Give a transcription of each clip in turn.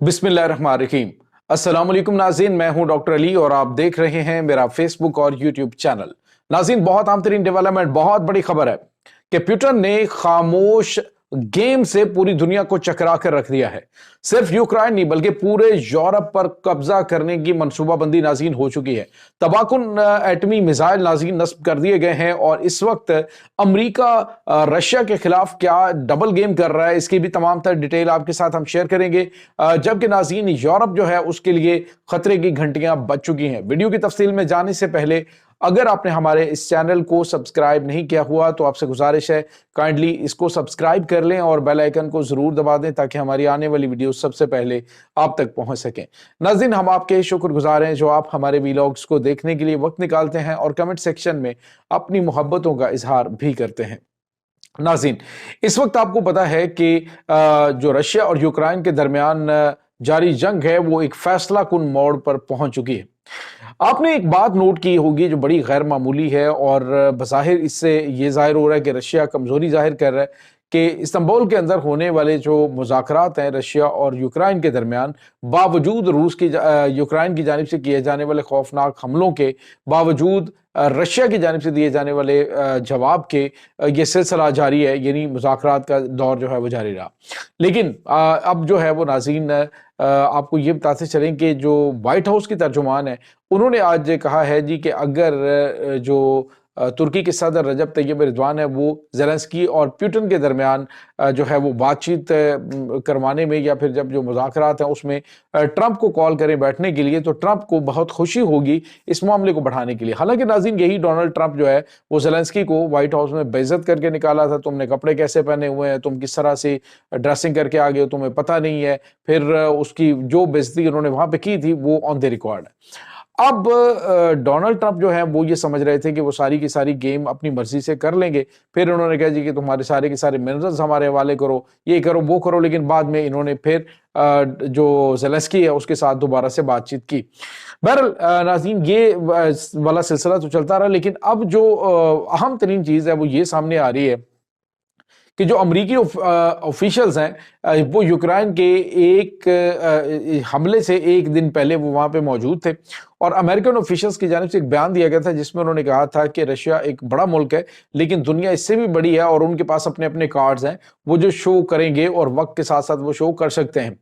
बिस्मिल्लाहिर्रहमानिर्रहीम। अस्सलाम वालेकुम नाज़रीन, मैं हूं डॉक्टर अली और आप देख रहे हैं मेरा फेसबुक और यूट्यूब चैनल। नाज़रीन, बहुत अहम तरीन डेवलपमेंट, बहुत बड़ी खबर है कि पुतिन ने खामोश गेम से पूरी दुनिया को चकरा कर रख दिया है। सिर्फ यूक्रेन नहीं बल्कि पूरे यूरोप पर कब्जा करने की मनसूबाबंदी नाज़रीन हो चुकी है। तबाकुन एटमी मिसाइल नाज़रीन नस्ब कर दिए गए हैं और इस वक्त अमेरिका रशिया के खिलाफ क्या डबल गेम कर रहा है, इसकी भी तमाम तर डिटेल आपके साथ हम शेयर करेंगे। जबकि नाज़रीन यूरोप जो है उसके लिए खतरे की घंटियां बज चुकी हैं। वीडियो की तफसील में जाने से पहले अगर आपने हमारे इस चैनल को सब्सक्राइब नहीं किया हुआ तो आपसे गुजारिश है काइंडली इसको सब्सक्राइब कर लें और बेल आइकन को जरूर दबा दें ताकि हमारी आने वाली वीडियो सबसे पहले आप तक पहुंच सकें। नाज़रीन, हम आपके शुक्रगुजार हैं जो आप हमारे वीलॉग्स को देखने के लिए वक्त निकालते हैं और कमेंट सेक्शन में अपनी मोहब्बतों का इजहार भी करते हैं। नाज़रीन, इस वक्त आपको पता है कि जो रशिया और यूक्रेन के दरमियान जारी जंग है वो एक फैसला कुन मोड़ पर पहुंच चुकी है। आपने एक बात नोट की होगी जो बड़ी गैर मामूली है और बज़ाहिर इससे ये जाहिर हो रहा है कि रशिया कमजोरी जाहिर कर रहा है कि इस्तांबुल के अंदर होने वाले जो मुज़ाकरात हैं रशिया और यूक्रेन के दरमियान, बावजूद यूक्रेन की जानिब से किए जाने वाले खौफनाक हमलों के बावजूद रशिया की जानिब से दिए जाने वाले जवाब के ये सिलसिला जारी है, यानी मुज़ाकरात का दौर जो है वो जारी रहा। लेकिन अब जो है वो नाज़रीन आपको ये बताते चलें कि जो व्हाइट हाउस की तर्जुमान है उन्होंने आज कहा है जी कि अगर जो तुर्की के सदर रजब तैयब एर्दोगान है वो ज़ेलेंस्की और पुतिन के दरमियान जो है वो बातचीत करवाने में या फिर जब जो मुज़ाकरात हैं उसमें ट्रंप को कॉल करें बैठने के लिए तो ट्रंप को बहुत खुशी होगी इस मामले को बढ़ाने के लिए। हालांकि नाज़रीन, यही डोनाल्ड ट्रंप जो है वो ज़ेलेंस्की को व्हाइट हाउस में बेइज्जत करके निकाला था। तुमने कपड़े कैसे पहने हुए हैं, तुम किस तरह से ड्रेसिंग करके आ गए हो, तुम्हें पता नहीं है। फिर उसकी जो बेइज्जती उन्होंने वहां पे की थी वो ऑन द रिकॉर्ड है। अब डोनाल्ड ट्रंप जो है वो ये समझ रहे थे कि वो सारी की सारी गेम अपनी मर्जी से कर लेंगे। फिर उन्होंने कहा जी कि तुम्हारे सारे के सारे मिनरल्स हमारे हवाले करो, ये करो वो करो। लेकिन बाद में इन्होंने फिर जो ज़ेलेंस्की है उसके साथ दोबारा से बातचीत की। बहरहाल नाज़रीन, ये वाला सिलसिला तो चलता रहा, लेकिन अब जो अहम तरीन चीज़ है वो ये सामने आ रही है कि जो अमरीकी ऑफिशियल्स हैं वो यूक्रेन के एक हमले से एक दिन पहले वो वहां पे मौजूद थे और अमेरिकन ऑफिशियल्स की जानिब से एक बयान दिया गया था जिसमें उन्होंने कहा था कि रशिया एक बड़ा मुल्क है लेकिन दुनिया इससे भी बड़ी है और उनके पास अपने अपने कार्ड्स हैं वो जो शो करेंगे और वक्त के साथ साथ वो शो कर सकते हैं।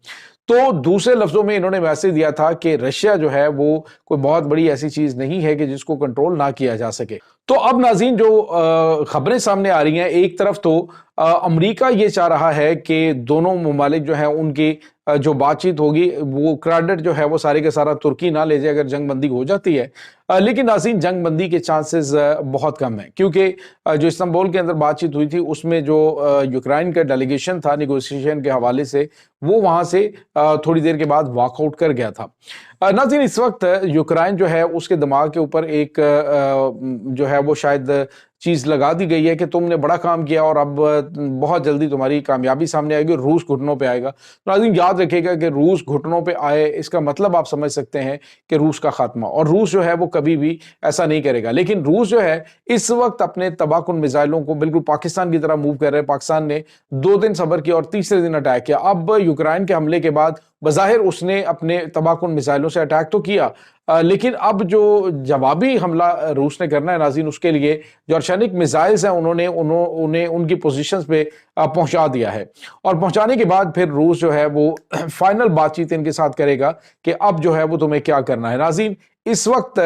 तो दूसरे लफ्जों में इन्होंने मैसेज दिया था कि रशिया जो है वो कोई बहुत बड़ी ऐसी चीज नहीं है कि जिसको कंट्रोल ना किया जा सके। तो अब नाज़रीन, जो खबरें सामने आ रही हैं, एक तरफ तो अमेरिका ये चाह रहा है कि दोनों ममालिक जो हैं उनकी जो बातचीत होगी वो क्रेडिट जो है वो सारे का सारा तुर्की ना ले जाए अगर जंग बंदी हो जाती है। लेकिन नाज़रीन, जंग बंदी के चांसेस बहुत कम हैं क्योंकि जो इस्तांबुल के अंदर बातचीत हुई थी उसमें जो यूक्रेन का डेलीगेशन था नेगोशिएशन के हवाले से वो वहां से थोड़ी देर के बाद वॉकआउट कर गया था। नाज़रीन, इस वक्त यूक्रेन जो है उसके दिमाग के ऊपर एक जो है वो शायद चीज लगा दी गई है कि तुमने बड़ा काम किया और अब बहुत जल्दी तुम्हारी कामयाबी सामने आएगी और रूस घुटनों पे आएगा। तो नाज़रीन, याद रखिएगा कि रूस घुटनों पे आए इसका मतलब आप समझ सकते हैं कि रूस का खात्मा, और रूस जो है वो कभी भी ऐसा नहीं करेगा। लेकिन रूस जो है इस वक्त अपने तबाहकुन मिसाइलों को बिल्कुल पाकिस्तान की तरह मूव कर रहे हैं। पाकिस्तान ने 2 दिन सब्र किया और तीसरे दिन अटैक किया। अब यूक्रेन के हमले के बाद बज़ाहिर उसने अपने तबाहकुन मिसाइलों से अटैक तो किया, लेकिन अब जो जवाबी हमला रूस ने करना है नाज़रीन, उसके लिए जो अर्शनिक मिसाइल्स हैं उन्हें उनकी पोजीशंस पे पहुंचा दिया है और पहुंचाने के बाद फिर रूस जो है वो फाइनल बातचीत इनके साथ करेगा कि अब जो है वो तुम्हें क्या करना है। नाज़रीन, इस वक्त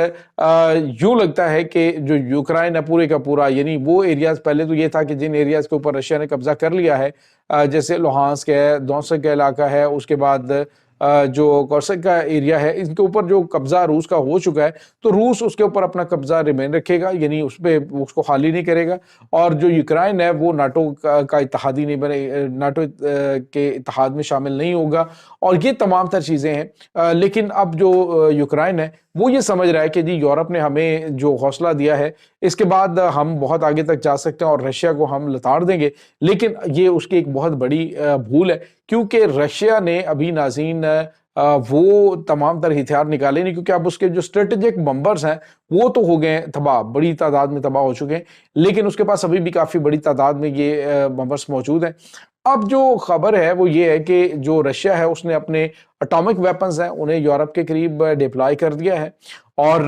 यूं लगता है कि जो यूक्रेन है पूरे का पूरा, यानी वो एरियाज, पहले तो ये था कि जिन एरियाज के ऊपर रशिया ने कब्जा कर लिया है जैसे लोहांस्क है, दोनेत्स्क का इलाका है, उसके बाद जो कर्स्क का एरिया है, इनके ऊपर जो कब्जा रूस का हो चुका है तो रूस उसके ऊपर अपना कब्जा रिमेन रखेगा, यानी उस पर उसको खाली नहीं करेगा। और जो यूक्रेन है वो नाटो का इत्तेहादी नहीं बने, नाटो के इत्तेहाद में शामिल नहीं होगा और ये तमाम तर चीज़ें हैं। लेकिन अब जो यूक्रेन है वो ये समझ रहा है कि जी यूरोप ने हमें जो हौसला दिया है इसके बाद हम बहुत आगे तक जा सकते हैं और रशिया को हम लताड़ देंगे। लेकिन ये उसकी एक बहुत बड़ी भूल है क्योंकि रशिया ने अभी नाज़रीन वो तमाम तरह हथियार निकाले नहीं, क्योंकि अब उसके जो स्ट्रेटेजिक बम्बर्स हैं वो तो हो गए तबाह, बड़ी तादाद में तबाह हो चुके हैं, लेकिन उसके पास अभी भी काफ़ी बड़ी तादाद में ये बम्बर्स मौजूद हैं। اب جو خبر ہے وہ یہ ہے کہ جو رشیا ہے اس نے اپنے اٹامک ویپنز ہیں انہیں یورپ کے قریب ڈپلائی کر دیا ہے، اور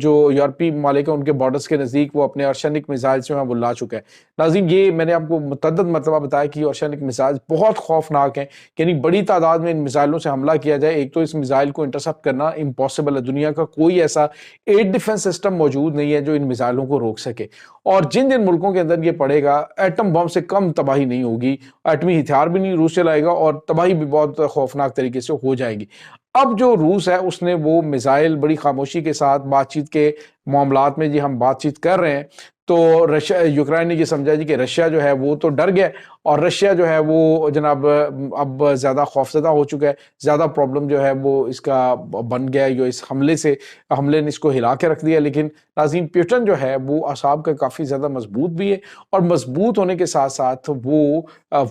جو یورپی ممالک ہیں ان کے بارڈرز کے نزدیک وہ اپنے ارشنک میزائل جو ہیں وہ لا چکا ہے۔ ناظرین، یہ میں نے آپ کو متعدد مرتبہ بتایا کہ یہ ارشنک میزائل بہت خوفناک ہیں، یعنی بڑی تعداد میں ان میزائلوں سے حملہ کیا جائے، ایک تو اس میزائل کو انٹرسپٹ کرنا امپاسبل ہے، دنیا کا کوئی ایسا ایئر ڈیفنس سسٹم موجود نہیں ہے جو ان میزائلوں کو روک سکے، اور جن جن ملکوں کے اندر یہ پڑے گا ایٹم بم سے کم تباہی نہیں ہوگی، ایٹمی ہتھیار بھی نہیں روس چلائے گا، اور تباہی بھی بہت خوفناک طریقے سے ہو جائے گی۔ اب جو روس ہے اس نے وہ میزائل بڑی خاموشی کے ساتھ بات چیت کے معاملات میں جی ہم بات چیت کر رہے ہیں، تو یوکرائن نے یہ سمجھا جی کہ رشیا جو ہے وہ تو ڈر گیا، اور رشیا جو ہے وہ جناب اب زیادہ خوفزدہ ہو چکا ہے، زیادہ پرابلم جو ہے وہ اس کا بن گیا ہے، جو اس حملے نے اس کو ہلا کے رکھ دیا۔ لیکن ناظرین، پیوٹن جو ہے وہ اعصاب کا کافی زیادہ مضبوط بھی ہے، اور مضبوط ہونے کے ساتھ ساتھ وہ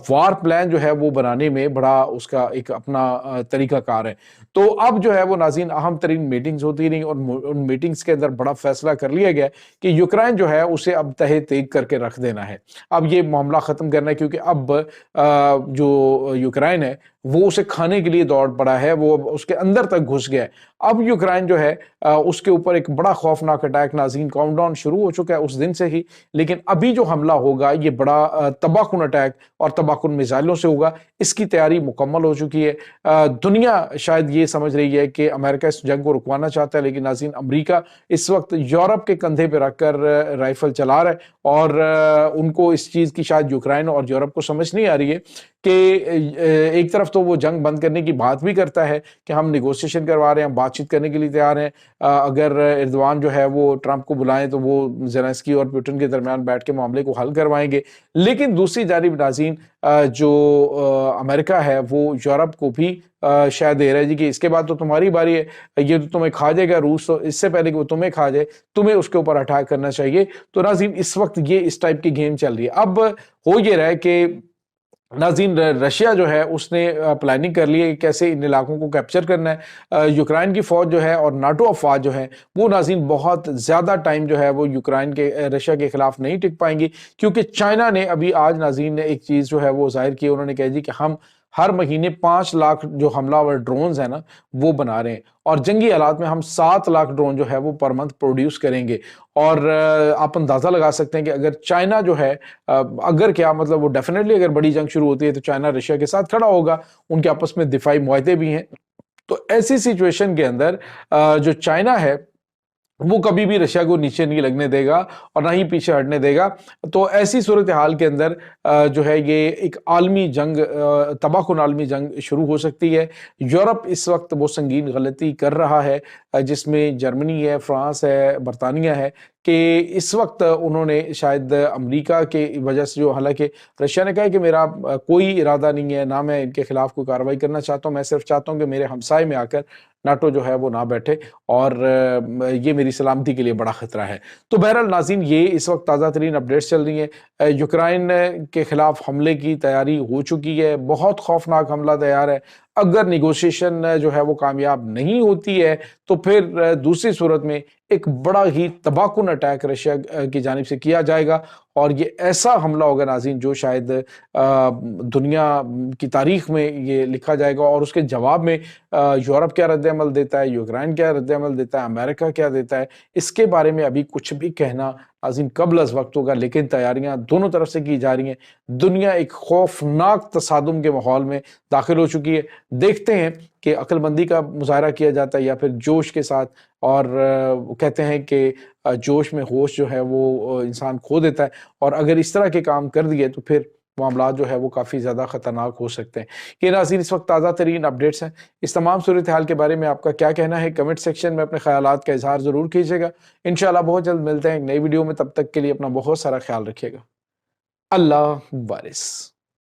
وار پلان جو ہے وہ بنانے میں بڑا اس کا ایک اپنا طریقہ کار ہے۔ تو اب جو ہے وہ ناظرین اہم ترین میٹنگز ہوتی رہیں، اور ان میٹنگز کے اندر بڑا فیصلہ کر لیا گیا کہ یوکرائن جو ہے اسے اب تہہ تیگ کر کے رکھ دینا ہے، اب یہ معاملہ ختم کرنا ہے، کیونکہ اب جو یوکرائن ہے وہ اسے کھانے کے لیے دوڑ پڑا ہے، وہ اس کے اندر تک گھس گیا ہے۔ اب یوکرائن جو ہے اس کے اوپر ایک بڑا خوفناک اٹیک، ناظرین کاؤنٹ ڈاؤن شروع ہو چکا ہے اس دن سے ہی، لیکن ابھی جو حملہ ہوگا یہ بڑا تباہ کن اٹیک اور تباہ کن میزائلوں سے ہوگا، اس کی تیاری مکمل ہو چکی ہے۔ دنیا شاید یہ سمجھ رہی ہے کہ امریکہ اس جنگ کو رکوانا چاہتا ہے، لیکن ناظرین امریکہ اس وقت یورپ کے کندھے پہ رکھ کر رائفل چلا رہا ہے، اور ان کو اس چیز کی شاید یوکرائن اور یورپ کو سمجھ نہیں آ رہی ہے کہ ایک طرف تو وہ جنگ بند کرنے کی بات بھی کرتا ہے کہ ہم نیگوسیشن کروا رہے ہیں، ہم بات چیت کرنے کے لیے تیار ہیں، اگر ایردوان جو ہے وہ ٹرمپ کو بلائیں تو وہ زیلنسکی اور پیوٹن کے درمیان بیٹھ کے معاملے کو حل کروائیں گے، لیکن دوسری جانب ناظرین جو امریکہ ہے وہ یورپ کو بھی شاید دے رہا ہے جی کہ اس کے بعد تو تمہاری باری ہے، یہ تو تمہیں کھا جائے گا روس، تو اس سے پہلے کہ وہ تمہیں کھا جائے تمہیں اس کے اوپر اٹیک کرنا چاہیے۔ تو ناظرین اس وقت یہ اس ٹائپ کی گیم چل رہی ہے۔ اب ہو یہ رہا ہے کہ ناظرین رشیا جو ہے اس نے پلاننگ کر لی ہے کہ کیسے ان علاقوں کو کیپچر کرنا ہے۔ یوکرائن کی فوج جو ہے اور ناٹو افواج جو ہیں وہ ناظرین بہت زیادہ ٹائم جو ہے وہ رشیا کے خلاف نہیں ٹک پائیں گی، کیونکہ چائنا نے ابھی آج ناظرین نے ایک چیز جو ہے وہ ظاہر کی، انہوں نے کہا جی کہ ہم ہر مہینے 5 لاکھ جو حملہ ور ڈرونز ہیں نا وہ بنا رہے ہیں، اور جنگی حالات میں ہم 7 لاکھ ڈرون جو ہے وہ پر منتھ پروڈیوس کریں گے، اور آپ اندازہ لگا سکتے ہیں کہ اگر چائنا جو ہے اگر کیا مطلب وہ ڈیفینیٹلی اگر بڑی جنگ شروع ہوتی ہے تو چائنا رشیا کے ساتھ کھڑا ہوگا، ان کے آپس میں دفاعی معاہدے بھی ہیں، تو ایسی سچویشن کے اندر جو چائنا ہے وہ کبھی بھی رشیا کو نیچے نہیں لگنے دے گا اور نہ ہی پیچھے ہٹنے دے گا۔ تو ایسی صورتحال کے اندر جو ہے یہ ایک عالمی جنگ، تباہ کن عالمی جنگ شروع ہو سکتی ہے۔ یورپ اس وقت وہ سنگین غلطی کر رہا ہے، جس میں جرمنی ہے، فرانس ہے، برطانیہ ہے، کہ اس وقت انہوں نے شاید امریکہ کے وجہ سے جو، حالانکہ رشیا نے کہا ہے کہ میرا کوئی ارادہ نہیں ہے، نہ میں ان کے خلاف کوئی کارروائی کرنا چاہتا ہوں، میں صرف چاہتا ہوں کہ میرے ہمسائے میں آ کر ناٹو جو ہے وہ نہ بیٹھے، اور یہ میری سلامتی کے لیے بڑا خطرہ ہے۔ تو بہرحال ناظرین یہ اس وقت تازہ ترین اپڈیٹس چل رہی ہیں۔ یوکرائن کے خلاف حملے کی تیاری ہو چکی ہے، بہت خوفناک حملہ تیار ہے، اگر نیگوشیشن جو ہے وہ کامیاب نہیں ہوتی ہے تو پھر دوسری صورت میں ایک بڑا ہی تباہ کن اٹیک رشیا کی جانب سے کیا جائے گا، اور یہ ایسا حملہ ہوگا ناظرین جو شاید دنیا کی تاریخ میں یہ لکھا جائے گا، اور اس کے جواب میں یورپ کیا رد عمل دیتا ہے، یوکرائن کیا رد عمل دیتا ہے، امریکہ کیا دیتا ہے، اس کے بارے میں ابھی کچھ بھی کہنا عظیم قبل از وقت ہوگا، لیکن تیاریاں دونوں طرف سے کی جا رہی ہیں۔ دنیا ایک خوفناک تصادم کے ماحول میں داخل ہو چکی ہے، دیکھتے ہیں کہ عقل مندی کا مظاہرہ کیا جاتا ہے یا پھر جوش کے ساتھ، اور کہتے ہیں کہ جوش میں ہوش جو ہے وہ انسان کھو دیتا ہے، اور اگر اس طرح کے کام کر دیے تو پھر معاملات جو ہے وہ کافی زیادہ خطرناک ہو سکتے ہیں۔ یہ ناظرین اس وقت تازہ ترین اپڈیٹس ہیں، اس تمام صورتحال کے بارے میں آپ کا کیا کہنا ہے؟ کمنٹ سیکشن میں اپنے خیالات کا اظہار ضرور کیجیے گا۔ انشاءاللہ بہت جلد ملتے ہیں ایک نئی ویڈیو میں، تب تک کے لیے اپنا بہت سارا خیال رکھیے گا۔ اللہ وارث۔